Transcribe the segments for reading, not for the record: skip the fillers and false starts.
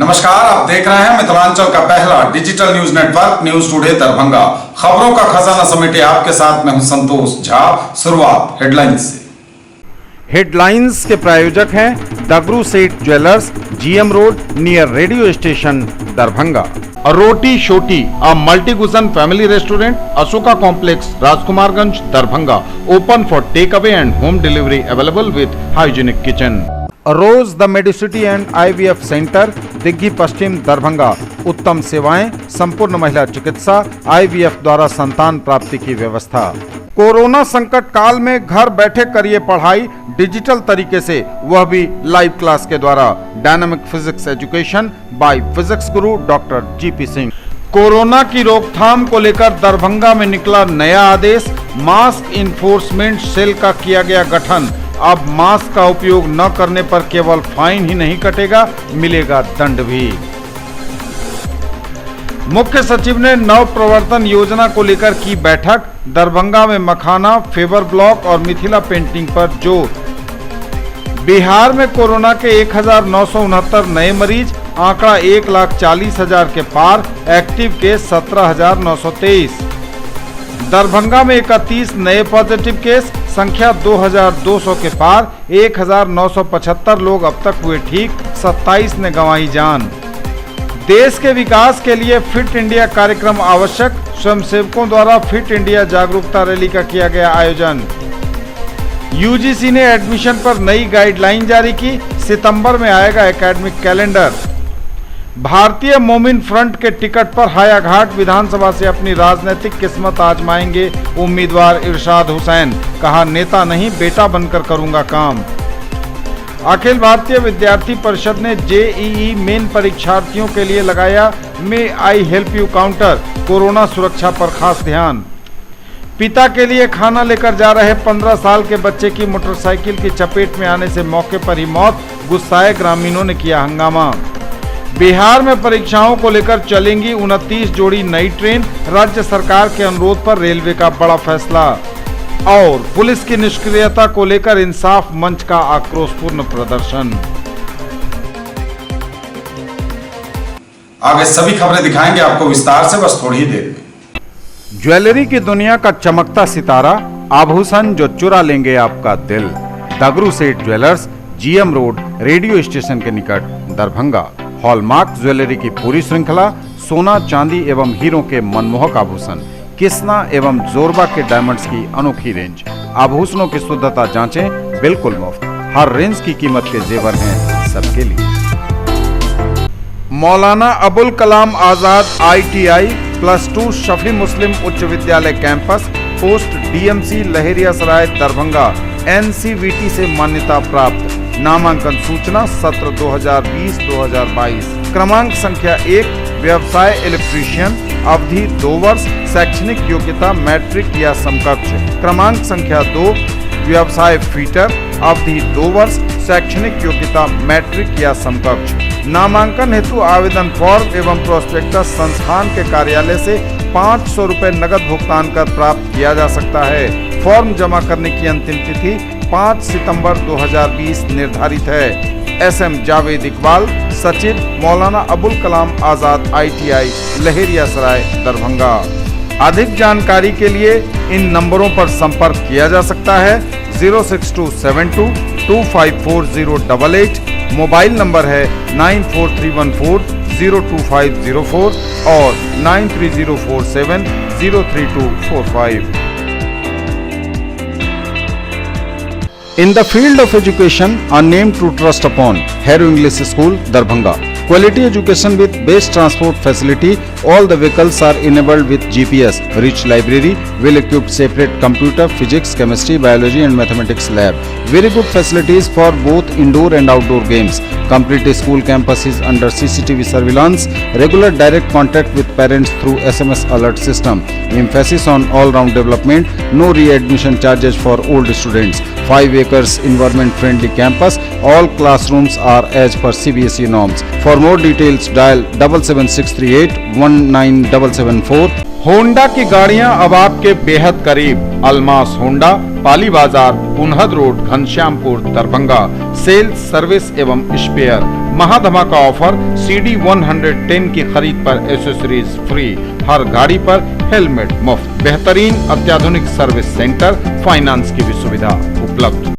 नमस्कार, आप देख रहे हैं मिथिलांचल का पहला digital news network news today Darbhanga. खबरों का खजाना समेटे आपके साथ मैं हूं संतोष झा। शुरुआत हेडलाइंस से। हेडलाइंस के प्रायोजक हैं Dagru Seth jewellers, GM road near radio station Darbhanga. Roti Shoti a multi cuisine family restaurant, Ashoka complex, Rajkumarganj, Darbhanga. Open for take away and home delivery, available with hygienic kitchen. Rose the medicity and IVF centre, Digghi Paschim, Darbhanga. उत्तम सेवाएं, संपूर्ण महिला चिकित्सा, IVF द्वारा संतान प्राप्ति की व्यवस्था। कोरोना संकट काल में घर बैठे करिए पढ़ाई डिजिटल तरीके से, वह भी लाइव क्लास के द्वारा। Dynamic physics education by physics Guru doctor GP Singh. Corona की रोकथाम को लेकर दरभंगा में निकला नया आदेश। मास्क इन्फोर्समेंट सेल का किया गया गठन। अब मास्क का उपयोग न करने पर केवल फाइन ही नहीं कटेगा, मिलेगा दंड भी। मुख्य सचिव ने नव प्रवर्तन योजना को लेकर की बैठक। दरभंगा में मखाना, फेवर ब्लॉक और मिथिला पेंटिंग पर जोर। बिहार में कोरोना के 1969 नए मरीज, आंकड़ा 1,40,000 के पार। Active case 17,923। दरभंगा में 31 नए पॉजिटिव केस, संख्या 2,200 के पार। 1,975 लोग अब तक हुए ठीक, 27 ने गंवाई जान। देश के विकास के लिए फिट इंडिया कार्यक्रम आवश्यक। स्वयंसेवकों द्वारा फिट इंडिया जागरूकता रैली का किया गया आयोजन। UGC ने एडमिशन पर नई गाइडलाइन जारी की। सितंबर में आएगा एकेडमिक कैलेंडर। भारतीय मोमिन फ्रंट के टिकट पर हायाघाट विधानसभा से अपनी राजनीतिक किस्मत आजमाएंगे उम्मीदवार इरशाद हुसैन। कहा, नेता नहीं बेटा बनकर करूंगा काम। अखिल भारतीय विद्यार्थी परिषद ने JEE मेन परीक्षार्थियों के लिए लगाया may I help you counter. Corona सुरक्षा पर खास ध्यान। पिता के लिए खाना लेकर जा रहे 15 साल के बच्चे की मोटरसाइकिल की चपेट में आने से मौके पर ही मौत। गुस्साए ग्रामीणों ने किया हंगामा। बिहार में परीक्षाओं को लेकर चलेंगी 29 जोड़ी नई ट्रेन। राज्य सरकार के अनुरोध पर रेलवे का बड़ा फैसला। और पुलिस की निष्क्रियता को लेकर इंसाफ मंच का आक्रोशपूर्ण प्रदर्शन। आगे सभी खबरें दिखाएंगे आपको विस्तार से, बस थोड़ी ही देर में। ज्वेलरी की दुनिया का चमकता सितारा, आभूषण जो चुरा लेंगे आपका दिल। दगरू Seth jewellers, GM road, radio station के निकट, दरभंगा। हॉलमार्क ज्वेलरी की पूरी श्रृंखला, सोना, चांदी एवं हीरों के मनमोहक आभूषण, किस्ना एवं जोरबा के डायमंड्स की अनोखी रेंज। आभूषणों की शुद्धता जांचें, बिल्कुल मुफ्त। हर रेंज की कीमत के जेवर हैं सबके लिए। मौलाना अबुल कलाम आजाद ITI +2 शफी मुस्लिम उच्च विद्यालय campus, post DMC Laheriasarai, Darbhanga. NCVT से मान्यता प्राप्त। नामांकन सूचना सत्र 2020-2022। क्रमांक संख्या 1, व्यवसाय इलेक्ट्रीशियन, अवधि 2 वर्ष, शैक्षणिक योग्यता मैट्रिक या समकक्ष। क्रमांक संख्या 2, व्यवसाय फिटर, अवधि 2 वर्ष, शैक्षणिक योग्यता मैट्रिक या समकक्ष। नामांकन हेतु आवेदन फॉर्म एवं प्रोस्पेक्टस संस्थान के कार्यालय से 500 रुपए नगद भुगतान कर प्राप्त किया जा सकता है। फॉर्म जमा करने की अंतिम तिथि 5 सितंबर 2020 निर्धारित है। SM जावेद इकबाल, सचिव, मौलाना अबुल कलाम आजाद ITI लहेरियासराय, दरभंगा। अधिक जानकारी के लिए इन नंबरों पर संपर्क किया जा सकता है। 06272 254088। मोबाइल नंबर है 94314 02504 और 93047 03245। In the field of education, a name to trust upon. Harrow English School, Darbhanga. Quality education with best transport facility. All the vehicles are enabled with GPS. Rich library, well-equipped separate computer, physics, chemistry, biology and mathematics lab. Very good facilities for both indoor and outdoor games. Complete school campus is under CCTV surveillance. Regular direct contact with parents through SMS alert system. Emphasis on all-round development. No re-admission charges for old students. 5 acres environment friendly campus. All classrooms are as per CBSE norms. For more details dial 77638 19774। Honda की गाड़ियां अब आपके बेहद करीब। Almas Honda, Pali Bazar, Punhad road, Ghanshyampur, Darbhanga. Sales, service एवं spare. महाधमाका offer, CD 110 की खरीद पर एसेसरीज फ्री। हर गाड़ी पर हेलमेट मुफ्त। बेहतरीन अत्याधुनिक सर्विस सेंटर, फाइनेंस की भी सुविधा उपलब्ध।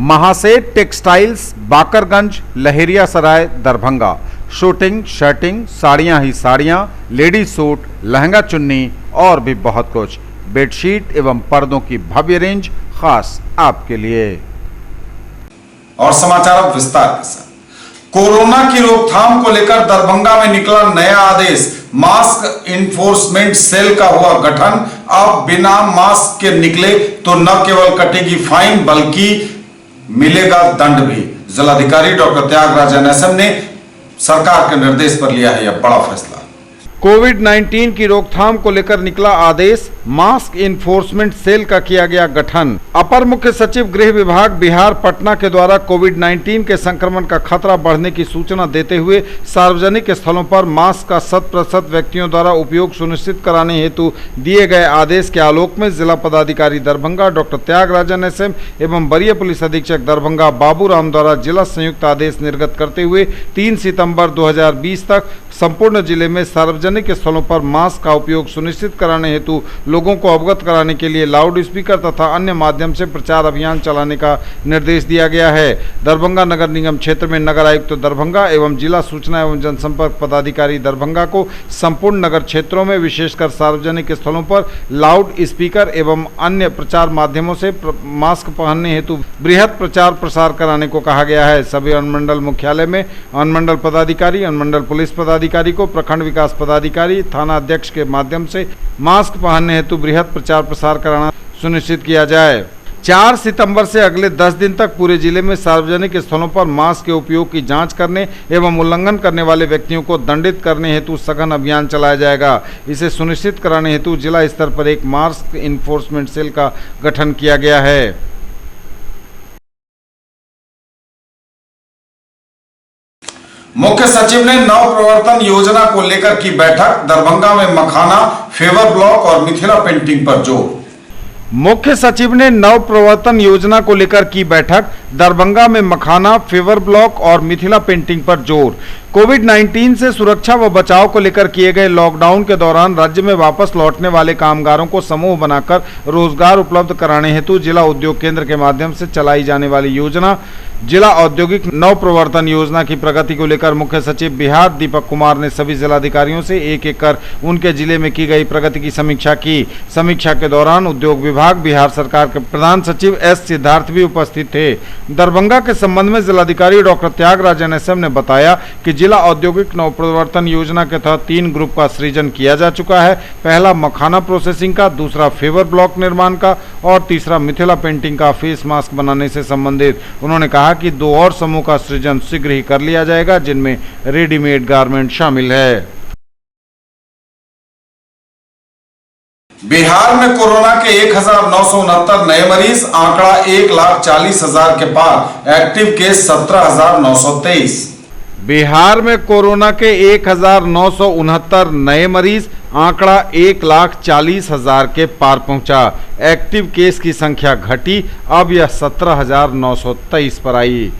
महासेठ टेक्सटाइल्स, बाकरगंज, लहेरिया सराय, दरभंगा। शूटिंग, शर्टिंग, साड़ियां ही साड़ियां, लेडीज सूट, लहंगा चुन्नी और भी बहुत कुछ। बेडशीट एवं पर्दों की भव्य रेंज खास आपके लिए। और समाचार अब विस्तार के साथ। कोरोना की रोकथाम को लेकर दरभंगा में निकला नया आदेश। मास्क इन्फोर्समेंट सेल का हुआ गठन। अब बिना मास्क के निकले तो न केवल कटेगी फाइन बल्कि मिलेगा दंड भी। जिलाधिकारी डॉक्टर त्यागराज NSM ने सरकार के निर्देश पर लिया है यह बड़ा फैसला। कोविड-19 की रोकथाम को लेकर निकला आदेश। मास्क इन्फोर्समेंट सेल का किया गया गठन। अपर मुख्य सचिव गृह विभाग बिहार पटना के द्वारा कोविड-19 के संक्रमण का खतरा बढ़ने की सूचना देते हुए सार्वजनिक स्थलों पर मास्क का 100% व्यक्तियों द्वारा उपयोग सुनिश्चित कराने हेतु दिए गए आदेश के आलोक में जिला पदाधिकारी दरभंगा डॉक्टर त्यागराज NSM एवं वरीय पुलिस अधीक्षक दरभंगा बाबूराम द्वारा जिला संयुक्त आदेश निर्गत करते हुए 3 सितंबर 2020 तक संपूर्ण जिले में सार्वजनिक स्थलों पर मास्क का उपयोग सुनिश्चित कराने हेतु लोगों को अवगत कराने के लिए लाउड स्पीकर तथा अन्य माध्यम से प्रचार अभियान चलाने का निर्देश दिया गया है। दरभंगा नगर निगम क्षेत्र में नगर आयुक्त दरभंगा एवं जिला सूचना एवं जनसंपर्क पदाधिकारी दरभंगा को संपूर्ण नगर क्षेत्रों में विशेषकर सार्वजनिक स्थलों पर लाउड स्पीकर एवं अन्य प्रचार माध्यमों से मास्क पहनने हेतु बृहद प्रचार प्रसार कराने को कहा गया है। सभी अनुमंडल मुख्यालय में अनुमंडल पदाधिकारी, अनुमंडल पुलिस पदाधिकारी को प्रखंड विकास पदाधिकारी, थाना अध्यक्ष के माध्यम से मास्क पहनने हेतु बृहद प्रचार प्रसार कराना सुनिश्चित किया जाए। 4 सितंबर से अगले 10 दिन तक पूरे जिले में सार्वजनिक स्थलों पर मास्क के उपयोग की जांच करने एवं उल्लंघन करने वाले व्यक्तियों को दंडित करने हेतु सघन अभियान चलाया जाएगा। इसे सुनिश्चित कराने हेतु जिला स्तर पर एक मास्क इन्फोर्समेंट सेल का गठन किया गया है। मुख्य सचिव ने नव प्रवर्तन योजना को लेकर की बैठक। दरभंगा में मखाना, फेवर ब्लॉक और मिथिला पेंटिंग पर जोर। मुख्य सचिव ने नव प्रवर्तन योजना को लेकर की बैठक। दरभंगा में मखाना, फेवर ब्लॉक और मिथिला पेंटिंग पर जोर। कोविड-19 से सुरक्षा व बचाव को लेकर किए गए लॉकडाउन के दौरान राज्य में वापस लौटने वाले कामगारों को समूह बनाकर रोजगार उपलब्ध कराने हेतु जिला उद्योग केंद्र के माध्यम से चलाई जाने वाली योजना जिला औद्योगिक नव प्रवर्तन योजना की प्रगति को लेकर मुख्य सचिव बिहार दीपक कुमार ने सभी जिलाधिकारियों से एक एक कर उनके जिले में की गई प्रगति की समीक्षा की। समीक्षा के दौरान उद्योग विभाग बिहार सरकार के प्रधान सचिव S सिद्धार्थ भी उपस्थित थे। दरभंगा के संबंध में जिलाधिकारी डॉक्टर त्यागराज NSM ने बताया कि जिला औद्योगिक नव प्रवर्तन योजना के तहत 3 ग्रुप का सृजन किया जा चुका है। पहला मखाना प्रोसेसिंग का, दूसरा फेवर ब्लॉक निर्माण का और तीसरा मिथिला पेंटिंग का फेस मास्क बनाने से संबंधित। उन्होंने कहा कि 2 और समूह का सृजन शीघ्र ही कर लिया जाएगा जिनमें रेडीमेड गारमेंट शामिल है। बिहार में कोरोना के 1969 नए मरीज, आंकड़ा 1,40,000 के पार। Active case 17,923। बिहार में कोरोना के 1969 नए मरीज, आंकड़ा 1,40,000 के पार पहुंचा। एक्टिव केस की संख्या घटी, अब यह 17,923 पर आई।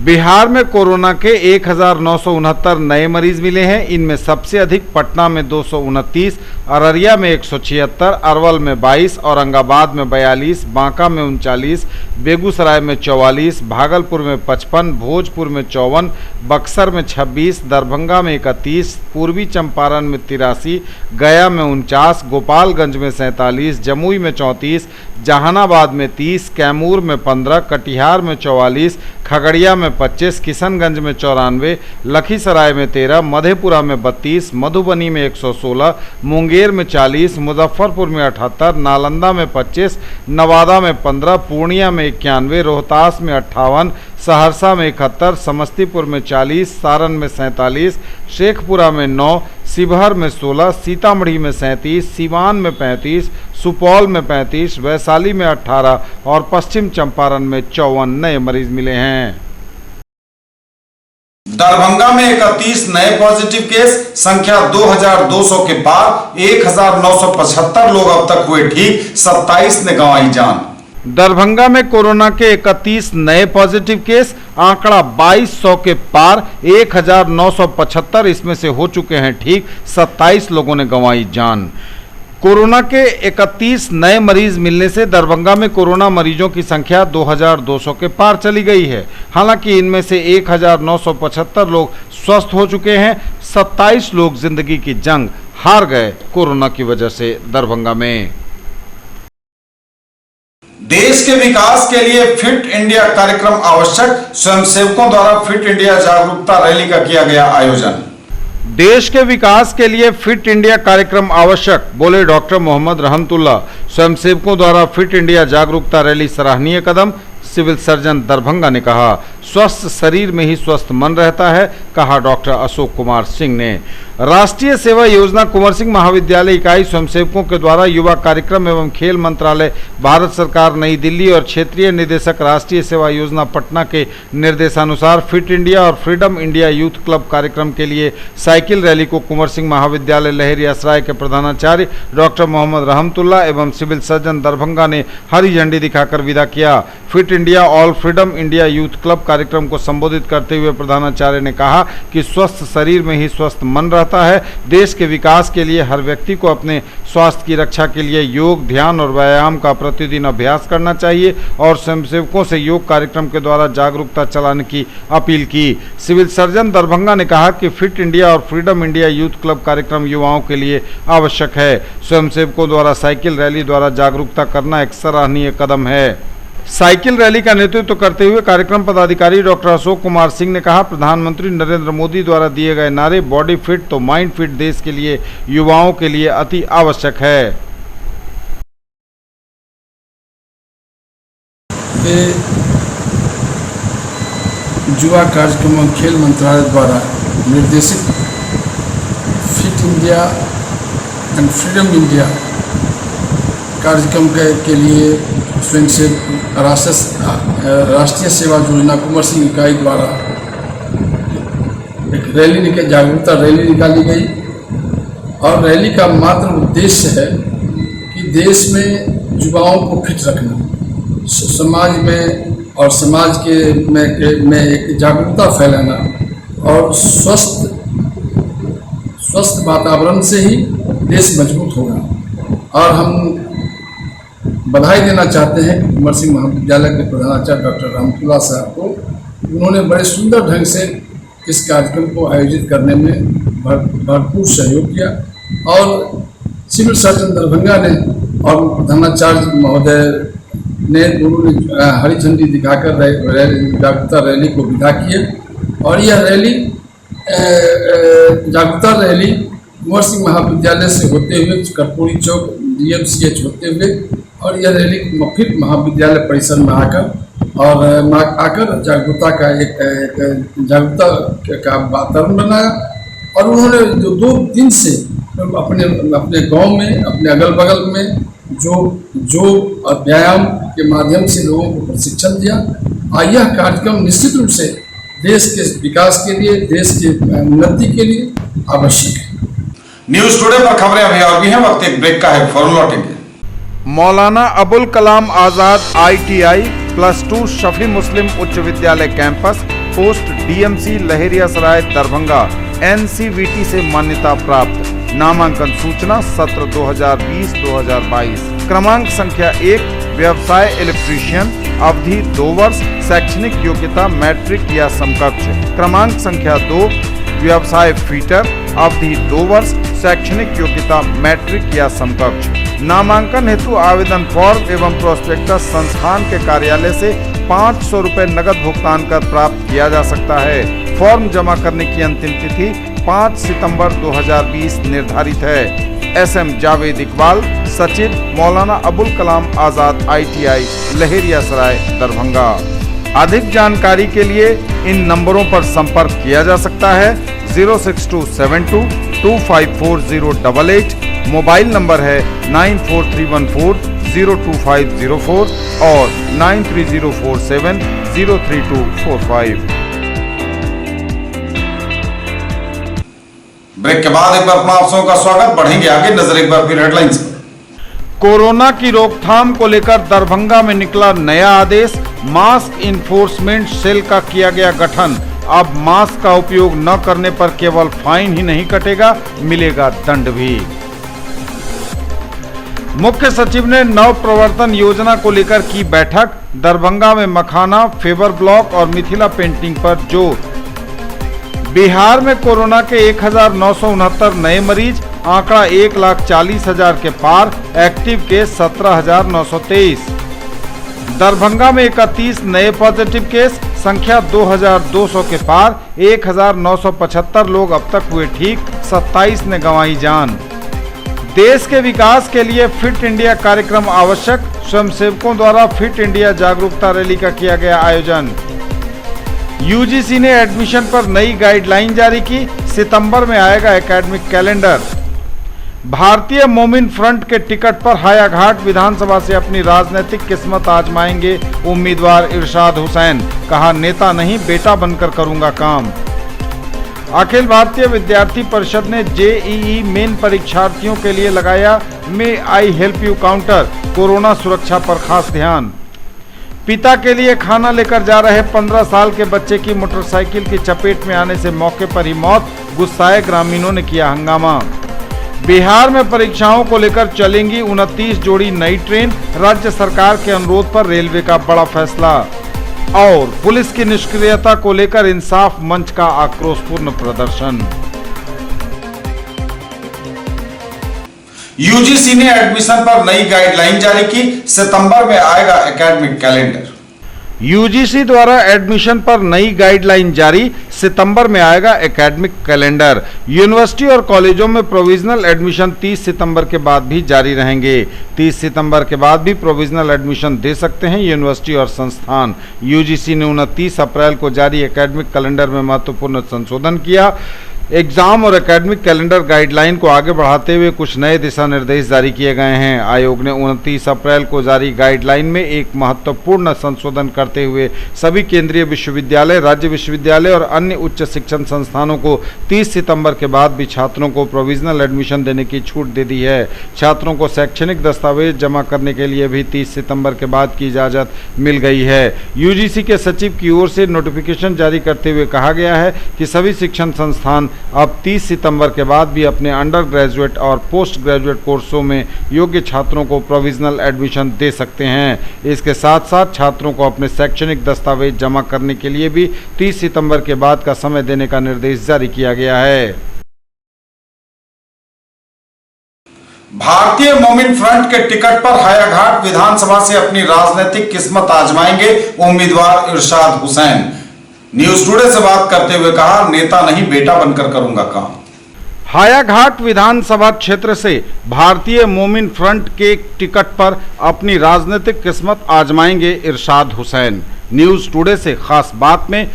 बिहार में कोरोना के 1969 नए मरीज मिले हैं। इनमें सबसे अधिक पटना में 229, अररिया में 176, अरवल में 22, औरंगाबाद में 42, बांका में 39, बेगूसराय में 44, भागलपुर में 55, भोजपुर में 54, बक्सर में 26, दरभंगा में 31, पूर्वी चंपारण में 83, गया में 49, गोपालगंज में 47, जमुई में 34, जहानाबाद में 30, कैमूर में 15, कटिहार में 44, खगड़िया में 25, किशनगंज में 94, लखीसराय में 13, मधेपुरा में 32, मधुबनी में 116, मुंगेर में 40, मुजफ्फरपुर में 78, नालंदा में 25, नवादा में 15, पूर्णिया में 91, रोहतास में 58, सहरसा में 71, समस्तीपुर में 40, सारण में 47, शेखपुरा में 9, शिवहर में 16, सीतामढ़ी में 37, सीवान में 35, सुपौल में 35, वैशाली में 18 और पश्चिम चंपारण में 54 नए मरीज मिले हैं। दरभंगा में 31 नए पॉजिटिव केस, संख्या 2,200 के पार। 1,975 लोग अब तक हुए ठीक, 27 ने गंवाई जान। दरभंगा में कोरोना के 31 नए पॉजिटिव केस, आंकड़ा 2200 के पार, 1975 इसमें से हो चुके हैं ठीक, 27 लोगों ने गंवाई जान। कोरोना के 31 नए मरीज मिलने से दरभंगा में कोरोना मरीजों की संख्या 2200 के पार चली गई है। हालांकि इनमें से 1975 लोग स्वस्थ हो चुके हैं, 27 लोग जिंदगी की जंग हार गए कोरोना की वजह से दरभंगा में। देश के विकास के लिए फिट इंडिया कार्यक्रम आवश्यक, स्वयंसेवकों द्वारा फिट इंडिया जागरूकता रैली का किया गया आयोजन। देश के विकास के लिए फिट इंडिया कार्यक्रम आवश्यक, बोले डॉक्टर मोहम्मद रहमतुल्लाह। स्वयंसेवकों द्वारा फिट इंडिया जागरूकता रैली सराहनीय कदम, सिविल सर्जन दरभंगा ने कहा। स्वस्थ शरीर में ही स्वस्थ मन रहता है, कहा डॉक्टर अशोक कुमार सिंह ने। राष्ट्रीय सेवा योजना कुंवर सिंह महाविद्यालय इकाई स्वयंसेवकों के द्वारा युवा कार्यक्रम एवं खेल मंत्रालय भारत सरकार नई दिल्ली और क्षेत्रीय निदेशक राष्ट्रीय सेवा योजना पटना के निर्देशानुसार फिट इंडिया और फ्रीडम इंडिया यूथ क्लब कार्यक्रम के लिए साइकिल रैली को कुंवर सिंह महाविद्यालय लहरियासराय के प्रधानाचार्य डॉक्टर मोहम्मद रहमतुल्लाह एवं सिविल सर्जन दरभंगा ने हरी झंडी दिखाकर विदा किया। Fit India all freedom India youth club कार्यक्रम को संबोधित करते हुए प्रधानाचार्य ने कहा कि स्वस्थ शरीर में ही स्वस्थ मन रहता है। देश के विकास के लिए हर व्यक्ति को अपने स्वास्थ्य की रक्षा के लिए योग, ध्यान और व्यायाम का प्रतिदिन अभ्यास करना चाहिए और स्वयंसेवकों से योग कार्यक्रम के द्वारा जागरूकता चलाने की अपील की। सिविल सर्जन दरभंगा ने कहा कि फिट इंडिया और फ्रीडम इंडिया यूथ क्लब कार्यक्रम युवाओं के लिए आवश्यक है। स्वयंसेवकों द्वारा साइकिल रैली द्वारा जागरूकता करना एक सराहनीय कदम है। साइकिल रैली का नेतृत्व करते हुए कार्यक्रम पदाधिकारी डॉक्टर अशोक कुमार सिंह ने कहा, प्रधानमंत्री नरेंद्र मोदी द्वारा दिए गए नारे बॉडी फिट तो माइंड फिट देश के लिए युवाओं के लिए अति आवश्यक है। युवा कार्यक्रम और खेल मंत्रालय द्वारा निर्देशित fit India and freedom India कार्यक्रम के लिए स्वयंसेवक राष्ट्रीय सेवा योजना कुंवर सिंह इकाई द्वारा एक जागरूकता रैली निकाली गई और रैली का मात्र उद्देश्य है कि देश में युवाओं को फिट रखना, समाज में और समाज के में एक जागरूकता फैलाना और स्वस्थ वातावरण से ही देश मजबूत होगा। और हम बधाई देना चाहते हैं कुंवर सिंह महाविद्यालय के प्रधानाचार्य डॉक्टर रहमतुल्लाह साहब को। उन्होंने बड़े सुंदर ढंग से इस कार्यक्रम को आयोजित करने में भरपूर सहयोग किया और सिविल सर्जन दरभंगा ने और प्रधानाचार्य महोदय ने दोनों ने हरी झंडी दिखाकर जागरूकता रैली को विदा किया। और यह रैली जागरूकता रैली कुंवर सिंह महाविद्यालय से होते हुए कर्पूरी चौक DMCH होते हुए और यह रैली फिर महाविद्यालय परिसर में आकर जागरूकता का एक जागरूकता का वातावरण बनाया। और उन्होंने जो 2 दिन से अपने गांव में, अपने अगल बगल में जो व्यायाम के माध्यम से लोगों को प्रशिक्षण दिया। और यह कार्यक्रम निश्चित रूप से देश के विकास के लिए, देश की उन्नति के लिए आवश्यक है। न्यूज टुडे पर खबरें अभी और भी हैं, वक्त एक ब्रेक का है, फौरन लौटेंगे। मौलाना अबुल कलाम आजाद ITI +2 शफी मुस्लिम उच्च विद्यालय campus, post DMC Laheriasarai Darbhanga, NCVT से मान्यता प्राप्त। नामांकन सूचना सत्र 2020-2022। क्रमांक संख्या 1 व्यवसाय इलेक्ट्रीशियन, अवधि 2 वर्ष, शैक्षणिक योग्यता मैट्रिक या समकक्ष। क्रमांक संख्या 2 व्यवसाय फीटर, अवधि 2 वर्ष, शैक्षणिक योग्यता मैट्रिक या समकक्ष। नामांकन हेतु आवेदन फॉर्म एवं प्रोस्पेक्टस संस्थान के कार्यालय से 500 रुपए नगद भुगतान कर प्राप्त किया जा सकता है। फॉर्म जमा करने की अंतिम तिथि 5 सितंबर 2020 निर्धारित है। SM जावेद इकबाल, सचिव, मौलाना अबुल कलाम आजाद ITI लहरियासराय दरभंगा। अधिक जानकारी के लिए इन नंबरों पर संपर्क किया जा सकता है। 06272 254088, मोबाइल नंबर है 9431402504 और 9304703245। ब्रेक के बाद एक बार अपना आप सबों का स्वागत। बढ़ेंगे आगे, नजर एक बार फिर हेडलाइंस पर। कोरोना की रोकथाम को लेकर दरभंगा में निकला नया आदेश। मास्क इन्फोर्समेंट सेल का किया गया गठन। अब मास्क का उपयोग न करने पर केवल फाइन ही नहीं कटेगा, मिलेगा दंड भी। मुख्य सचिव ने नव प्रवर्तन योजना को लेकर की बैठक। दरभंगा में मखाना, फेवर ब्लॉक और मिथिला पेंटिंग पर जोर। बिहार में कोरोना के 1969 नए मरीज, आंकड़ा 1,40,000 के पार, एक्टिव केस 17,923। दरभंगा में 31 नए पॉजिटिव केस, संख्या 2,200 के पार, 1,975 लोग अब तक हुए ठीक, 27 ने गंवाई जान। देश के विकास के लिए फिट इंडिया कार्यक्रम आवश्यक। स्वयंसेवकों द्वारा फिट इंडिया जागरूकता रैली का किया गया आयोजन। यूजीसी ने एडमिशन पर नई गाइडलाइन जारी की। सितंबर में आएगा एकेडमिक कैलेंडर। भारतीय मोमिन फ्रंट के टिकट पर हायाघाट विधानसभा से अपनी राजनीतिक किस्मत आजमाएंगे उम्मीदवार इरशाद हुसैन। कहा, नेता नहीं बेटा बनकर करूंगा काम। अखिल भारतीय विद्यार्थी परिषद ने जेईई मेन परीक्षार्थियों के लिए लगाया may I help you counter. Corona सुरक्षा पर खास ध्यान। पिता के लिए खाना लेकर जा रहे 15 साल के बच्चे की मोटरसाइकिल की चपेट में आने से मौके पर ही मौत। गुस्साए ग्रामीणों ने किया हंगामा। बिहार में परीक्षाओं को लेकर चलेंगी 29 जोड़ी नई ट्रेन। राज्य सरकार के अनुरोध पर रेलवे का बड़ा फैसला। और पुलिस की निष्क्रियता को लेकर इंसाफ मंच का आक्रोशपूर्ण प्रदर्शन। यूजीसी ने एडमिशन पर नई गाइडलाइन जारी की। सितंबर में आएगा एकेडमिक कैलेंडर। यूजीसी द्वारा एडमिशन पर नई गाइडलाइन जारी। सितंबर में आएगा एकेडमिक कैलेंडर। यूनिवर्सिटी और कॉलेजों में प्रोविजनल एडमिशन 30 सितंबर के बाद भी जारी रहेंगे। 30 सितंबर के बाद भी प्रोविजनल एडमिशन दे सकते हैं यूनिवर्सिटी और संस्थान। यूजीसी ने 29 अप्रैल को जारी एकेडमिक कैलेंडर में महत्वपूर्ण संशोधन किया। एग्जाम और एकेडमिक कैलेंडर गाइडलाइन को आगे बढ़ाते हुए कुछ नए दिशा निर्देश जारी किए गए हैं। आयोग ने 29 अप्रैल को जारी गाइडलाइन में एक महत्वपूर्ण संशोधन करते हुए सभी केंद्रीय विश्वविद्यालय, राज्य विश्वविद्यालय और अन्य उच्च शिक्षण संस्थानों को 30 सितंबर के बाद भी छात्रों को प्रोविजनल एडमिशन देने की छूट दे दी है। छात्रों को शैक्षणिक दस्तावेज जमा करने के लिए भी 30 सितंबर के बाद की इजाज़त मिल गई है। यूजीसी के सचिव की ओर से नोटिफिकेशन जारी करते हुए कहा गया है कि सभी शिक्षण संस्थान अब 30 सितंबर के बाद भी अपने अंडर ग्रेजुएट और पोस्ट ग्रेजुएट कोर्सों में योग्य छात्रों को प्रोविजनल एडमिशन दे सकते हैं। इसके साथ साथ छात्रों को अपने शैक्षणिक दस्तावेज जमा करने के लिए भी 30 सितंबर के बाद का समय देने का निर्देश जारी किया गया है। भारतीय मोमिन फ्रंट के टिकट पर हायाघाट विधानसभा से अपनी राजनीतिक किस्मत आजमाएंगे उम्मीदवार इरशाद हुसैन। न्यूज टुडे से बात करते हुए कहा, नेता नहीं बेटा बनकर करूंगा काम। हायाघाट विधानसभा क्षेत्र से भारतीय मोमिन फ्रंट के टिकट पर अपनी राजनीतिक किस्मत आजमाएंगे इरशाद हुसैन। न्यूज टुडे से खास बात में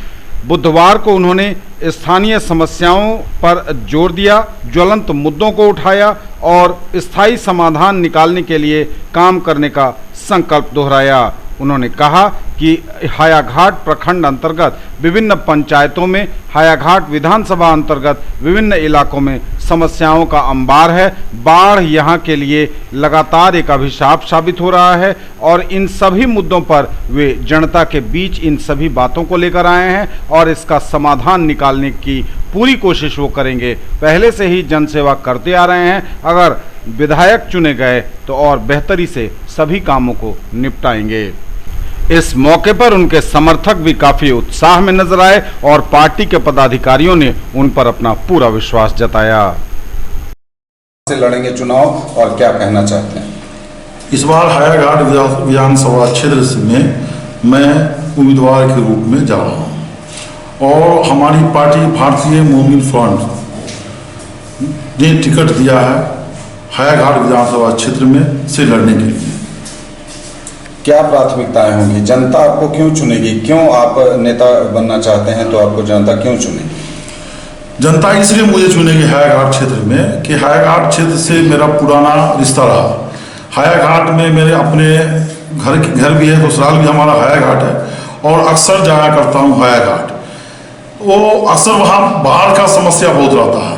बुधवार को उन्होंने स्थानीय समस्याओं पर जोर दिया, ज्वलंत मुद्दों को उठाया और स्थायी समाधान निकालने के लिए काम करने का संकल्प दोहराया। उन्होंने कहा कि हायाघाट प्रखंड अंतर्गत विभिन्न पंचायतों में, हायाघाट विधानसभा अंतर्गत विभिन्न इलाकों में समस्याओं का अंबार है। बाढ़ यहाँ के लिए लगातार एक अभिशाप साबित हो रहा है और इन सभी मुद्दों पर वे जनता के बीच इन सभी बातों को लेकर आए हैं और इसका समाधान निकालने की पूरी कोशिश वो करेंगे। पहले से ही जनसेवा करते आ रहे हैं। अगर विधायक चुने गए तो और बेहतरी से सभी कामों को निपटाएंगे। इस मौके पर उनके समर्थक भी काफी उत्साह में नजर आए और पार्टी के पदाधिकारियों ने उन पर अपना पूरा विश्वास जताया। से लड़ेंगे चुनाव और क्या कहना चाहते हैं? इस बार हायाघाट विधानसभा क्षेत्र में मैं उम्मीदवार के रूप में जा रहा हूं और हमारी पार्टी भारतीय मोमिन फ्रंट ने टिकट दिया है हायाघाट विधानसभा क्षेत्र में से लड़ने के लिए। क्या प्राथमिकताएं होंगी? जनता आपको क्यों चुनेगी? क्यों आप नेता बनना चाहते हैं तो आपको जनता क्यों चुनेगी? जनता इसलिए मुझे चुनेगी हायाघाट क्षेत्र में कि हायाघाट क्षेत्र से मेरा पुराना रिश्ता रहा। हायाघाट में मेरे अपने घर भी है, ससुराल भी हमारा हायाघाट है और अक्सर जाया करता हूँ हायाघाट। वो अक्सर वहाँ बाढ़ का समस्या बहुत रहता है,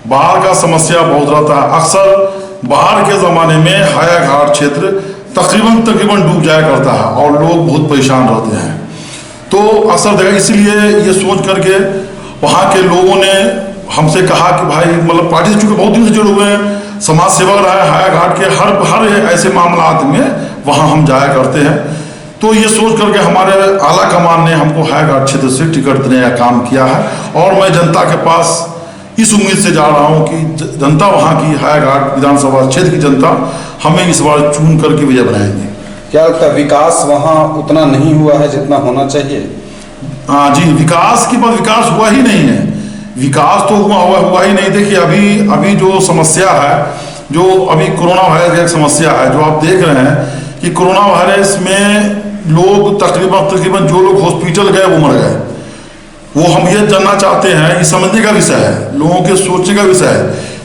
बाढ़ का समस्या बहुत रहता है। अक्सर बाहर के ज़माने में हायाघाट क्षेत्र तकरीबन डूब जाया करता है और लोग बहुत परेशान रहते हैं। तो असर देखा, इसलिए ये सोच करके वहाँ के लोगों ने हमसे कहा कि भाई मतलब पार्टी से चूँकि बहुत दिन से जुड़े हुए हैं, समाज सेवक रहा है, हायाघाट के हर ऐसे मामलात में वहाँ हम जाया करते हैं। तो ये सोच करके हमारे आला कमान ने हमको हायाघाट क्षेत्र से टिकट देने का काम किया है और मैं जनता के पास इस उम्मीद से जा रहा हूँ कि जनता वहाँ की हायाघाट विधानसभा क्षेत्र की जनता हमें इस बार चुन करके विजय बनाएंगे। क्या लगता है विकास वहाँ उतना नहीं हुआ है जितना होना चाहिए? हाँ जी, विकास की बात, विकास हुआ ही नहीं है। विकास तो हुआ ही नहीं। देखिए अभी जो समस्या है, जो अभी कोरोना वायरस की एक समस्या है, जो आप देख रहे हैं कि कोरोना वायरस में लोग तकरीबन जो लोग हॉस्पिटल गए वो मर गए। वो हम ये जानना चाहते हैं, ये समझने का विषय है, लोगों के सोचने का विषय है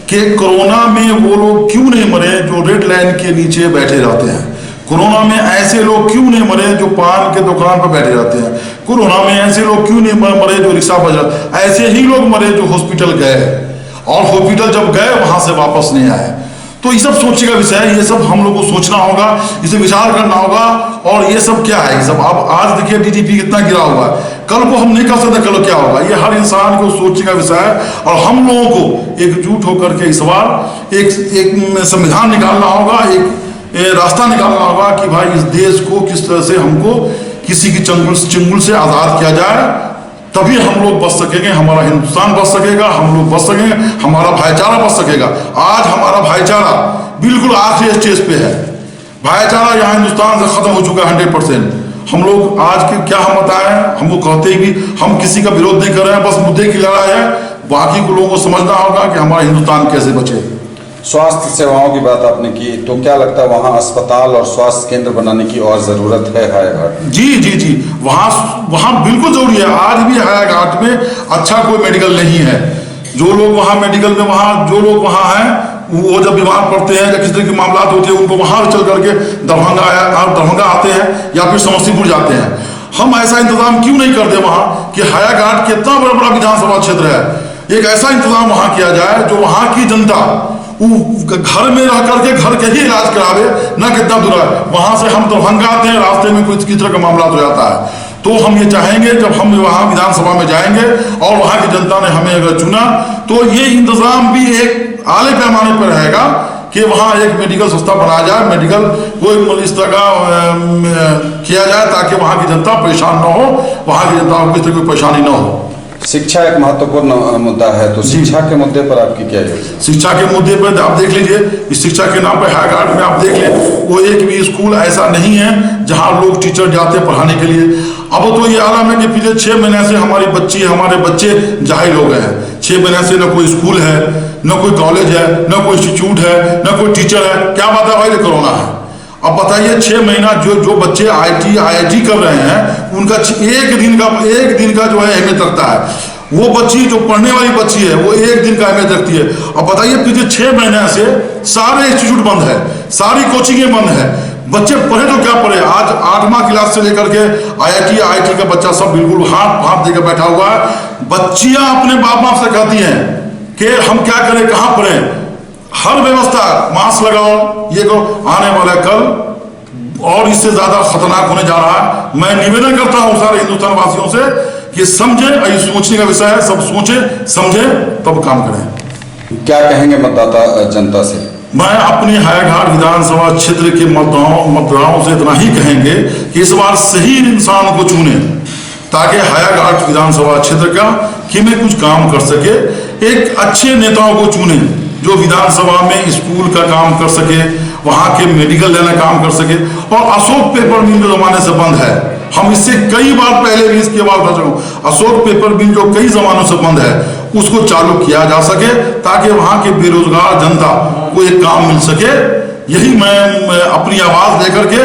कि कोरोना में वो लोग क्यों नहीं मरे जो रेड लाइन के नीचे बैठे रहते हैं। कोरोना में ऐसे लोग क्यों नहीं मरे जो पान के दुकान पर बैठे रहते हैं। कोरोना में ऐसे लोग क्यों नहीं मरे जो रिक्शा पर जाते। ऐसे ही लोग मरे जो हॉस्पिटल गए और हॉस्पिटल जब गए वहां से वापस नहीं आए। तो ये सब सोचने का विषय है, ये सब हम लोग को सोचना होगा, इसे विचार करना होगा। और ये सब क्या है, ये सब अब आज देखिए डीजीपी कितना गिरा हुआ है, कल को हम नहीं कर सकते कल क्या होगा। ये हर इंसान को सोचने का विषय है और हम लोगों को एकजुट होकर के इस बार एक संविधान निकालना होगा, एक रास्ता निकालना होगा कि भाई इस देश को किस तरह से हमको किसी की चंगुल से आज़ाद किया जाए, तभी हम लोग बच सकेंगे, हमारा हिंदुस्तान बच सकेगा, हम लोग बच सकेंगे, हमारा भाईचारा बच सकेगा। आज हमारा भाईचारा बिल्कुल आखिरी स्टेज पे है। भाईचारा यहाँ हिंदुस्तान से खत्म हो चुका है 100%। हम लोग आज के क्या हम बताएं, हमको कहते ही भी हम किसी का विरोध नहीं कर रहे हैं, बस मुद्दे की लड़ाई है। बाकी को लोगों को समझना होगा कि हमारा हिंदुस्तान कैसे बचे। स्वास्थ्य सेवाओं की बात आपने की, तो क्या लगता है वहाँ अस्पताल और स्वास्थ्य केंद्र बनाने की और ज़रूरत है हायाघाट? जी, वहाँ बिल्कुल जरूरी है। आज भी हायाघाट में अच्छा कोई मेडिकल नहीं है। जो लोग वहाँ मेडिकल में जो लोग वहाँ हैं वो जब बीमार पड़ते हैं या किसी तरह की मामला होते हैं उनको वहाँ चल करके दरभंगा आते हैं या फिर समस्तीपुर जाते हैं। हम ऐसा इंतजाम क्यों नहीं करते वहाँ कि हायाघाट के इतना बड़ा विधानसभा क्षेत्र है, एक ऐसा इंतजाम वहाँ किया जाए जो वहाँ की जनता घर में रह करके घर के ही इलाज करावे, न कितना दूर है। वहां से हम दरभंगा आते हैं, रास्ते में किस तरह का मामला हो जाता है। तो हम ये चाहेंगे जब हम वहाँ विधानसभा में जाएंगे और वहाँ की जनता ने हमें अगर चुना तो ये इंतजाम भी एक आले पैमाने पर रहेगा कि वहाँ एक मेडिकल संस्था बनाया जाए, मेडिकल कोई इस तरह का किया जाए ताकि वहाँ की जनता परेशान न हो, वहाँ की जनता को किस तरह की परेशानी न हो। शिक्षा एक महत्वपूर्ण मुद्दा है, तो शिक्षा के मुद्दे पर आपकी क्या है? शिक्षा के मुद्दे पर आप देख लीजिए, इस शिक्षा के नाम पर हायाघाट में आप देख लें वो एक भी स्कूल ऐसा नहीं है जहां लोग टीचर जाते पढ़ाने के लिए। अब तो ये आलम है कि पिछले 6 महीने से हमारे बच्चे जाहिल हो गए हैं। 6 महीने से न कोई स्कूल है, न कोई कॉलेज है, न कोई इंस्टीट्यूट है, न कोई टीचर है। क्या बात है भाई, कोरोना है। अब बताइए 6 महीना जो बच्चे IIT कर रहे हैं उनका एक दिन का जो है अहमियत रखता है। वो बच्ची जो पढ़ने वाली बच्ची है वो एक दिन का अहमियत रखती है। अब बताइए पिछले 6 महीने से सारे इंस्टीट्यूट बंद है, सारी कोचिंगें बंद है। बच्चे पढ़े तो क्या पढ़े। आज 8वां क्लास से लेकर के IIT का बच्चा सब बिल्कुल हाथ देकर बैठा हुआ है। बच्चियां अपने बाप से कहती हैं कि हम क्या करें, कहाँ पढ़ें। हर व्यवस्था, मास्क लगाओ, ये करो। आने वाला कल और इससे ज्यादा खतरनाक होने जा रहा है। मैं निवेदन करता हूं सारे हिंदुस्तान वासियों से कि समझे, ये सोचने का विषय है, सब सोचे समझे तब काम करें। क्या कहेंगे मतदाता जनता से? मैं अपनी हायाघाट विधानसभा क्षेत्र के मतदाताओं से इतना ही कहेंगे कि इस बार सही इंसान को चुने ताकि हायाघाट विधानसभा क्षेत्र का कि मैं कुछ काम कर सके। एक अच्छे नेताओं को चुने जो विधानसभा में स्कूल का काम कर सके, वहाँ के मेडिकल लेना काम कर सके। और अशोक पेपर मिल जो जमाने से बंद है, हम इससे कई बार पहले भी इसकी बात कर सकूं, अशोक पेपर मिल जो कई जमानों से बंद है उसको चालू किया जा सके ताकि वहाँ के बेरोजगार जनता को एक काम मिल सके। यही मैं अपनी आवाज लेकर के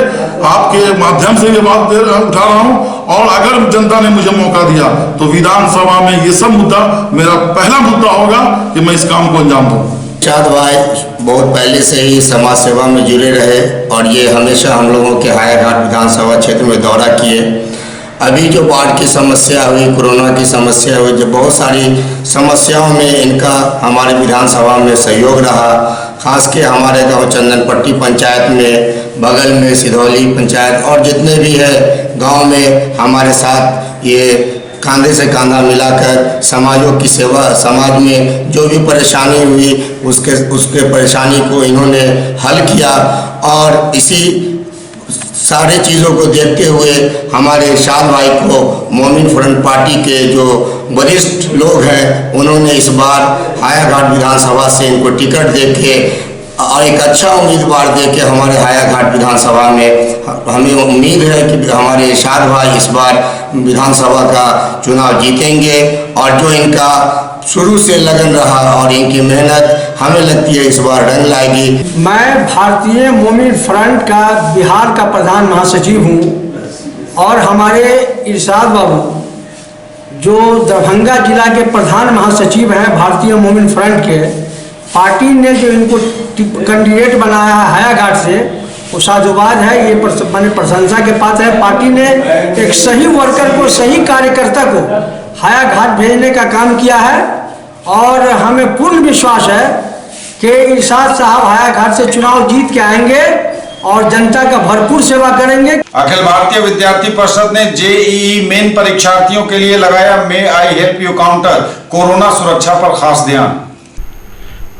आपके माध्यम से ये बात उठा रहा हूँ। और अगर जनता ने मुझे मौका दिया तो विधानसभा में ये सब मुद्दा मेरा पहला मुद्दा होगा कि मैं इस काम को अंजाम दूँ। चाँद भाई बहुत पहले से ही समाज सेवा में जुड़े रहे और ये हमेशा हम लोगों के हायाघाट विधानसभा क्षेत्र में दौरा किए। अभी जो बाढ़ की समस्या हुई, कोरोना की समस्या हुई, जो बहुत सारी समस्याओं में इनका हमारे विधानसभा में सहयोग रहा। खास के हमारे गांव चंदनपट्टी पंचायत में, बगल में सिधौली पंचायत और जितने भी है गांव में हमारे साथ ये कंधे से कंधा मिलाकर समाजों की सेवा, समाज में जो भी परेशानी हुई उसके परेशानी को इन्होंने हल किया। और इसी सारे चीज़ों को देखते हुए हमारे इरशाद भाई को मोमिन फ्रंट पार्टी के जो वरिष्ठ लोग हैं उन्होंने इस बार हायाघाट विधानसभा से इनको टिकट देके और एक अच्छा उम्मीदवार देके हमारे हायाघाट विधानसभा में हमें उम्मीद है कि हमारे इरशाद भाई इस बार विधानसभा का चुनाव जीतेंगे। और जो इनका शुरू से लगन रहा और इनकी मेहनत हमें लगती है इस बार रंग लाएगी। मैं भारतीय मोमिन फ्रंट का बिहार का प्रधान महासचिव हूँ और हमारे इरशाद बाबू जो दरभंगा जिला के प्रधान महासचिव हैं भारतीय मोमिन फ्रंट के, पार्टी ने जो इनको कैंडिडेट बनाया है हायाघाट से वो साधुवाद है, ये मैंने प्रशंसा के पात्र है। पार्टी ने एक सही वर्कर को, सही कार्यकर्ता को हायाघाट भेजने का काम किया है और हमें पूर्ण विश्वास है कि इरशाद साहब हायाघाट से चुनाव जीत के आएंगे और जनता का भरपूर सेवा करेंगे। अखिल भारतीय विद्यार्थी परिषद ने जेईई मेन परीक्षार्थियों के लिए लगाया may I help you counter, corona सुरक्षा पर खास ध्यान।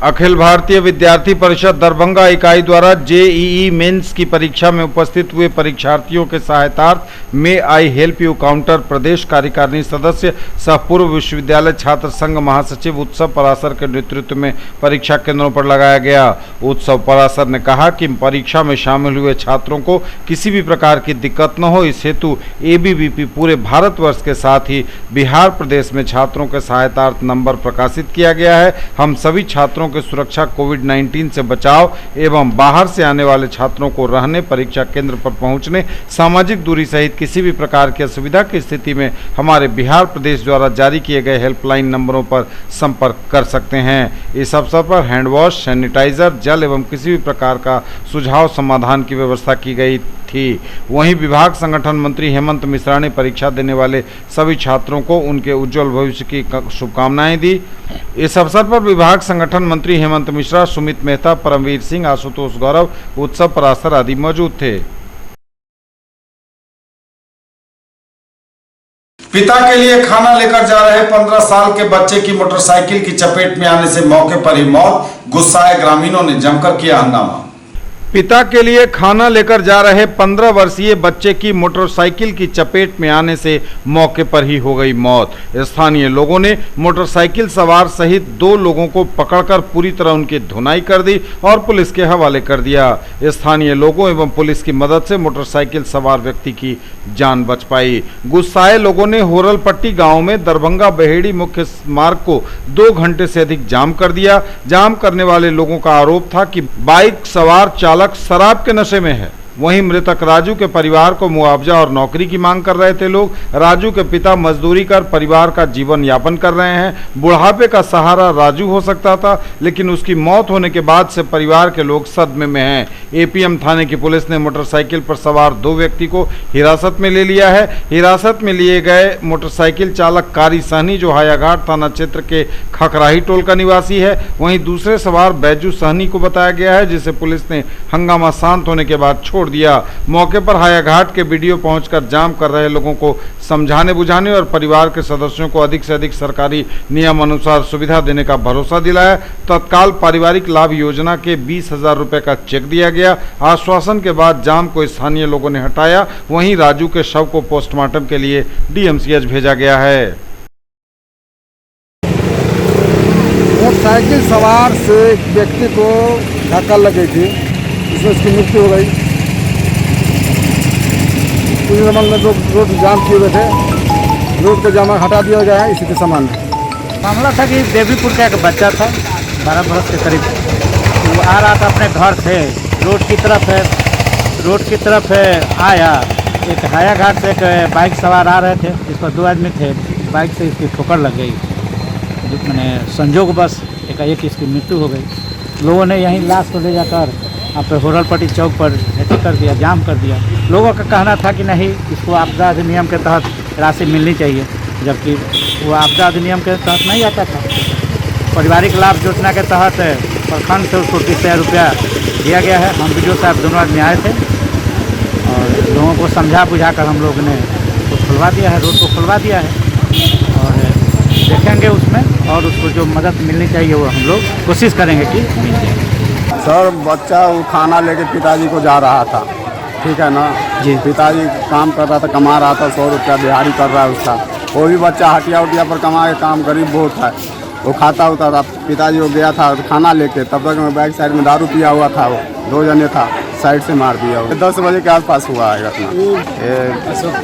अखिल भारतीय विद्यार्थी परिषद दरभंगा इकाई द्वारा जेईई मेंस की परीक्षा में उपस्थित हुए परीक्षार्थियों के सहायतार्थ मे आई हेल्प यू काउंटर प्रदेश कार्यकारिणी सदस्य सह पूर्व विश्वविद्यालय छात्र संघ महासचिव उत्सव परासर के नेतृत्व में परीक्षा केंद्रों पर लगाया गया। उत्सव परासर ने कहा कि परीक्षा में शामिल हुए छात्रों को किसी भी प्रकार की दिक्कत न हो, इस हेतु एबीवीपी पूरे भारतवर्ष के साथ ही बिहार प्रदेश में छात्रों के सहायतार्थ नंबर प्रकाशित किया गया है। हम सभी छात्रों की सुरक्षा कोविड-19 से बचाव एवं बाहर से आने वाले छात्रों को रहने, परीक्षा केंद्र पर पहुंचने, सामाजिक दूरी सहित किसी भी प्रकार की असुविधा की स्थिति में हमारे बिहार प्रदेश द्वारा जारी किए गए हेल्पलाइन नंबरों पर संपर्क कर सकते हैं। इस अवसर पर हैंड वॉश, सैनिटाइजर, जल एवं किसी भी प्रकार का सुझाव समाधान की व्यवस्था की गई थी। वहीं विभाग संगठन मंत्री हेमंत मिश्रा ने परीक्षा देने वाले सभी छात्रों को उनके उज्जवल भविष्य की शुभकामनाएं दी। इस अवसर पर विभाग संगठन मंत्री हेमंत मिश्रा, सुमित मेहता, परमवीर सिंह, आशुतोष गौरव, उत्सव परासर आदि मौजूद थे। पिता के लिए खाना लेकर जा रहे 15 साल के बच्चे की मोटरसाइकिल की चपेट में आने से मौके पर ही मौत, गुस्साए ग्रामीणों ने जमकर किया हंगामा। पिता के लिए खाना लेकर जा रहे 15 वर्षीय बच्चे की मोटरसाइकिल की चपेट में आने से मौके पर ही हो गई मौत। स्थानीय लोगों ने मोटरसाइकिल सवार सहित 2 लोगों को पकड़कर पूरी तरह उनकी धुनाई कर दी और पुलिस के हवाले कर दिया। स्थानीय लोगों एवं पुलिस की मदद से मोटरसाइकिल सवार व्यक्ति की जान बच पाई। गुस्साए लोगों ने होरलपट्टी गांव में दरभंगा बहेड़ी मुख्य मार्ग को 2 घंटे से अधिक जाम कर दिया। जाम करने वाले लोगों का आरोप था कि बाइक सवार चालक शराब के नशे में है। वहीं मृतक राजू के परिवार को मुआवजा और नौकरी की मांग कर रहे थे लोग। राजू के पिता मजदूरी कर परिवार का जीवन यापन कर रहे हैं। बुढ़ापे का सहारा राजू हो सकता था, लेकिन उसकी मौत होने के बाद से परिवार के लोग सदमे में हैं। एपीएम थाने की पुलिस ने मोटरसाइकिल पर सवार 2 व्यक्ति को हिरासत में ले लिया है। हिरासत में लिए गए मोटरसाइकिल चालक कारी सहनी, जो हायाघाट थाना क्षेत्र के खकराही टोल का निवासी है। वहीं दूसरे सवार बैजू सहनी को बताया गया है, जिसे पुलिस ने हंगामा शांत होने के बाद छोड़ दिया। मौके पर हायाघाट के बीडीओ पहुंचकर जाम कर रहे लोगों को समझाने बुझाने और परिवार के सदस्यों को अधिक से अधिक सरकारी नियम अनुसार सुविधा देने का भरोसा दिलाया। तत्काल पारिवारिक लाभ योजना के 20,000 रुपए का चेक दिया गया। आश्वासन के बाद जाम को स्थानीय लोगों ने हटाया। वहीं राजू के शव को पोस्टमार्टम के लिए डीएमसीएच भेजा गया है। मोटरसाइकिल सवार से एक व्यक्ति को धक्का लगी थी, इसमें उसकी मृत्यु हो गई। कुछ जमान में रोड जाम किए हुए थे, रोड को जाम हटा दिया गया है। इसी के समान मामला था कि देवीपुर का एक बच्चा था 12 बरस के करीब, वो आ रहा था अपने घर से, रोड की तरफ आया। एक हायाघाट से एक बाइक सवार आ रहे थे, इस पर 2 आदमी थे। बाइक से इसकी ठोकर लग गई, मैंने संजोग बस एकाएक इसकी मृत्यु हो गई। लोगों ने यहीं लाश को ले जाकर आप होरलपट्टी चौक पर हेतु कर दिया, जाम कर दिया। लोगों का कहना था कि नहीं, इसको आपदा अधिनियम के तहत राशि मिलनी चाहिए, जबकि वो आपदा अधिनियम के तहत नहीं आता था। पारिवारिक लाभ योजना के तहत प्रखंड से उसको 30,000 रुपया दिया गया है। हम वीडियो साहब दोनों आदमी आए थे और लोगों को समझा बुझाकर हम लोग ने उसको खुलवा दिया है, रोड को खुलवा दिया है और देखेंगे उसमें, और उसको जो मदद मिलनी चाहिए वो हम लोग कोशिश करेंगे कि मिल जाए। सर बच्चा वो खाना लेके पिताजी को जा रहा था, ठीक है ना जी। पिताजी काम कर रहा था, कमा रहा था, 100 रुपया दिहाड़ी कर रहा है उसका। वो भी बच्चा हटिया उटिया पर कमा के काम गरीब बहुत है, वो खाता होता था। पिताजी वो गया था खाना लेके, तब तक मैं बैक साइड में दारू पिया हुआ था, वो 2 जने था, साइड से मार दिया। 10 बजे के आसपास हुआ है घटना,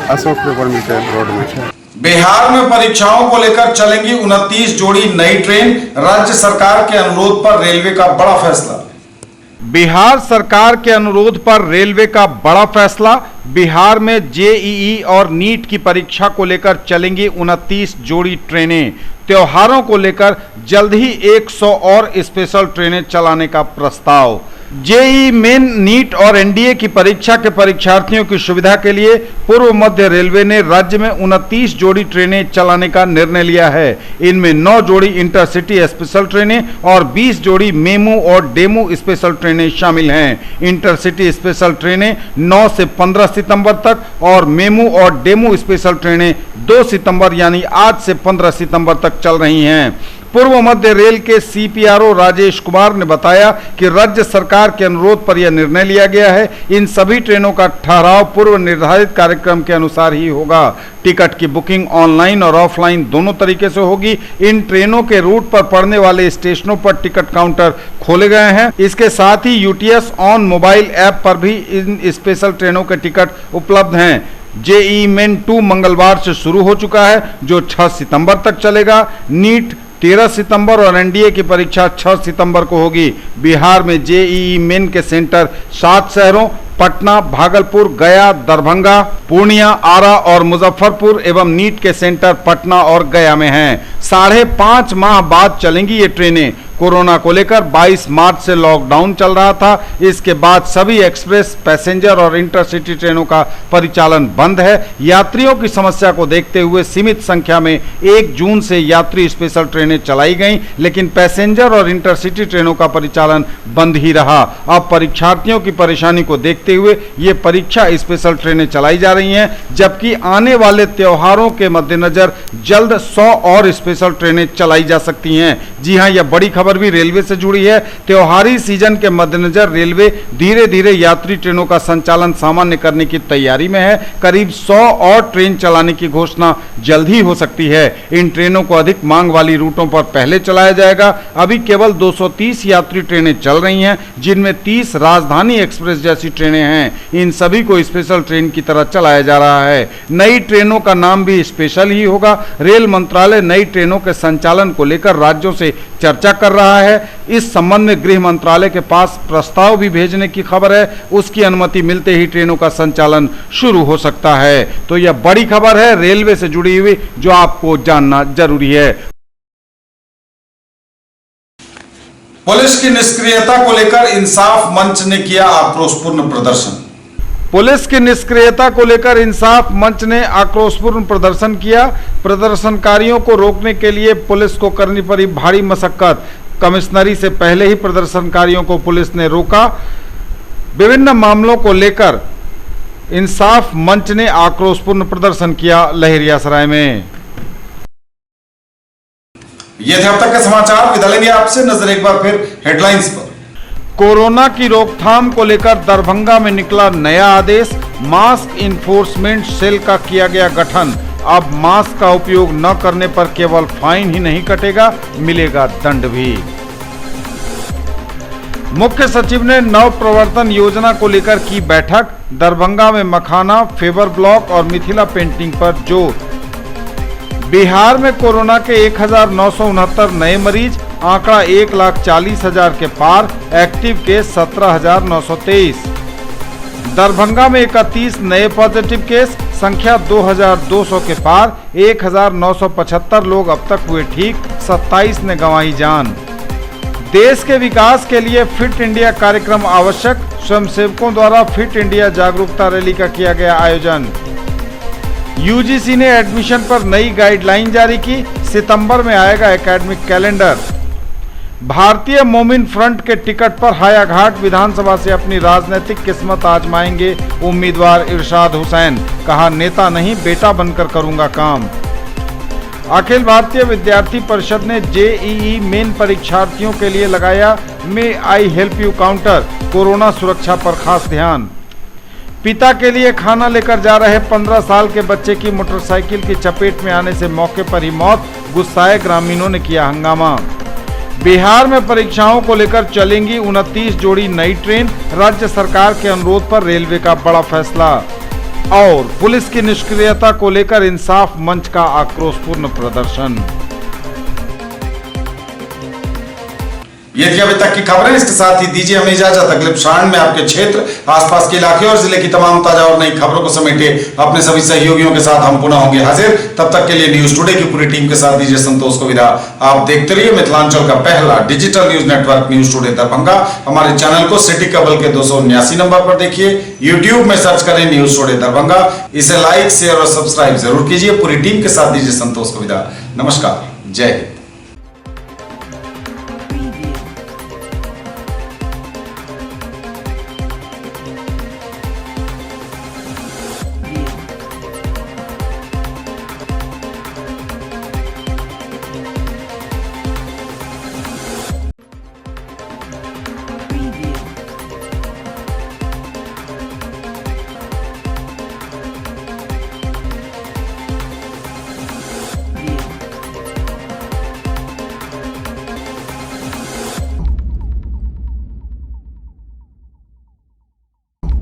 अशोक पेपर मिल के रोड में। बिहार में परीक्षाओं को लेकर चलेंगी 29 जोड़ी नई ट्रेन, राज्य सरकार के अनुरोध पर रेलवे का बड़ा फैसला। बिहार सरकार के अनुरोध पर रेलवे का बड़ा फैसला। बिहार में जेईई और नीट की परीक्षा को लेकर चलेंगी 29 जोड़ी ट्रेनें। त्योहारों को लेकर जल्द ही 100 और स्पेशल ट्रेनें चलाने का प्रस्ताव। जेईई मेन, नीट और एनडीए की परीक्षा के परीक्षार्थियों की सुविधा के लिए पूर्व मध्य रेलवे ने राज्य में 29 जोड़ी ट्रेनें चलाने का निर्णय लिया है। इनमें 9 जोड़ी इंटरसिटी स्पेशल ट्रेनें और 20 जोड़ी मेमू और डेमू स्पेशल ट्रेनें शामिल हैं। इंटरसिटी स्पेशल ट्रेनें 9 से 15 सितंबर तक और मेमू और डेमू स्पेशल ट्रेनें 2 सितंबर यानी आज से 15 सितंबर तक चल रही हैं। पूर्व मध्य रेल के सीपीआरओ राजेश कुमार ने बताया कि राज्य सरकार के अनुरोध पर यह निर्णय लिया गया है। इन सभी ट्रेनों का ठहराव पूर्व निर्धारित कार्यक्रम के अनुसार ही होगा। टिकट की बुकिंग ऑनलाइन और ऑफलाइन दोनों तरीके से होगी। इन ट्रेनों के रूट पर पड़ने वाले स्टेशनों पर टिकट काउंटर खोले गए हैं। इसके साथ ही यूटीएस ऑन मोबाइल ऐप पर भी इन स्पेशल ट्रेनों के टिकट उपलब्ध हैं। जेईई मेन 2 मंगलवार से शुरू हो चुका है, जो 6 सितंबर तक चलेगा। नीट 13 सितंबर और एनडीए की परीक्षा 6 सितंबर को होगी। बिहार में जेईई मेन के सेंटर 7 शहरों पटना, भागलपुर, गया, दरभंगा, पूर्णिया, आरा और मुजफ्फरपुर एवं नीट के सेंटर पटना और गया में हैं। 5.5 माह बाद चलेंगी ये ट्रेनें। कोरोना को लेकर 22 मार्च से लॉकडाउन चल रहा था। इसके बाद सभी एक्सप्रेस, पैसेंजर और इंटरसिटी ट्रेनों का परिचालन बंद है। यात्रियों की समस्या को देखते हुए सीमित संख्या में 1 जून से यात्री स्पेशल ट्रेनें चलाई गईं, लेकिन पैसेंजर और इंटरसिटी ट्रेनों का परिचालन बंद ही रहा। अब परीक्षार्थियों की परेशानी को देखते हुए ये परीक्षा स्पेशल ट्रेनें चलाई जा रही हैं, जबकि आने वाले त्योहारों के मद्देनजर जल्द 100 और स्पेशल ट्रेनें चलाई जा सकती हैं। जी हां, यह बड़ी खबर भी रेलवे से जुड़ी है। त्योहारी सीजन के मद्देनजर रेलवे धीरे धीरे यात्री ट्रेनों का संचालन सामान्य करने की तैयारी में है। करीब 100 और ट्रेन चलाने की घोषणा जल्द ही हो सकती है। इन ट्रेनों को अधिक मांग वाली रूटों पर पहले चलाया जाएगा। अभी केवल 230 यात्री ट्रेनें चल रही हैं, जिनमें 30 राजधानी एक्सप्रेस जैसी ट्रेनें हैं। इन सभी को स्पेशल ट्रेन की तरह चलाया जा रहा है। नई ट्रेनों का नाम भी स्पेशल ही होगा। रेल मंत्रालय नई ट्रेनों के संचालन को लेकर राज्यों से चर्चा कर रहा है। इस संबंध में गृह मंत्रालय के पास प्रस्ताव भी भेजने की खबर है। उसकी अनुमति मिलते ही ट्रेनों का संचालन शुरू हो सकता है। तो यह बड़ी खबर है रेलवे से जुड़ी हुई, जो आपको जानना जरूरी है। पुलिस की निष्क्रियता को लेकर इंसाफ मंच ने किया आक्रोशपूर्ण प्रदर्शन। पुलिस की निष्क्रियता को लेकर इंसाफ मंच ने आक्रोशपूर्ण प्रदर्शन किया। प्रदर्शनकारियों को रोकने के लिए पुलिस को करनी पड़ी भारी मशक्कत। कमिश्नरी से पहले ही प्रदर्शनकारियों को पुलिस ने रोका। विभिन्न मामलों को लेकर इंसाफ मंच ने आक्रोशपूर्ण प्रदर्शन किया लहरियासराय में। ये थे अब तक के समाचार। विदा लेंगे आपसे, नजर एक बार फिर हेडलाइंस पर। कोरोना की रोकथाम को लेकर दरभंगा में निकला नया आदेश। मास्क इन्फोर्समेंट सेल का किया गया गठन। अब मास्क का उपयोग न करने पर केवल फाइन ही नहीं कटेगा, मिलेगा दंड भी। मुख्य सचिव ने नव प्रवर्तन योजना को लेकर की बैठक। दरभंगा में मखाना, फेवर ब्लॉक और मिथिला पेंटिंग पर जोर। बिहार में कोरोना के 1969 नए मरीज, आंकड़ा 1,40,000 के पार। Active case 17,923। दरभंगा में 31 नए पॉजिटिव केस, संख्या 2,200 के पार। 1,975 लोग अब तक हुए ठीक, 27 ने गंवाई जान। देश के विकास के लिए फिट इंडिया कार्यक्रम आवश्यक। स्वयंसेवकों द्वारा फिट इंडिया जागरूकता रैली का किया गया आयोजन। यूजीसी ने एडमिशन पर नई गाइडलाइन जारी की। सितंबर में आएगा एकेडमिक कैलेंडर। भारतीय मोमिन फ्रंट के टिकट पर हायाघाट विधानसभा से अपनी राजनीतिक किस्मत आजमाएंगे उम्मीदवार इरशाद हुसैन। कहा, नेता नहीं बेटा बनकर करूंगा काम। अखिल भारतीय विद्यार्थी परिषद ने जेईई मेन परीक्षार्थियों के लिए लगाया may I help you counter, corona सुरक्षा पर खास ध्यान। पिता के लिए खाना लेकर जा रहे 15 साल के बच्चे की मोटरसाइकिल की चपेट में आने से मौके पर ही मौत, गुस्साए ग्रामीणों ने किया हंगामा। बिहार में परीक्षाओं को लेकर चलेंगी 29 जोड़ी नई ट्रेन, राज्य सरकार के अनुरोध पर रेलवे का बड़ा फैसला। और पुलिस की निष्क्रियता को लेकर इंसाफ मंच का आक्रोशपूर्ण प्रदर्शन। ये थी अभी तक की खबरें। इसके साथ ही दीजिए हमें इजाजत। अगले प्रसारण में आपके क्षेत्र, आसपास के इलाके और जिले की तमाम ताजा और नई खबरों को समेटे अपने सभी सहयोगियों के साथ हम पुनः होंगे हाजिर। तब तक के लिए न्यूज टुडे की पूरी टीम के साथ दीजिए संतोष को विदा। आप देखते रहिए मिथिलांचल का पहला digital news network news today Darbhanga. हमारे चैनल को सिटी केबल के 279 नंबर पर देखिए, यूट्यूब में सर्च करें न्यूज टुडे दरभंगा। इसे लाइक, शेयर और सब्सक्राइब जरूर कीजिए। पूरी टीम के साथ दीजिए संतोष को विदा। नमस्कार, जय हिंद।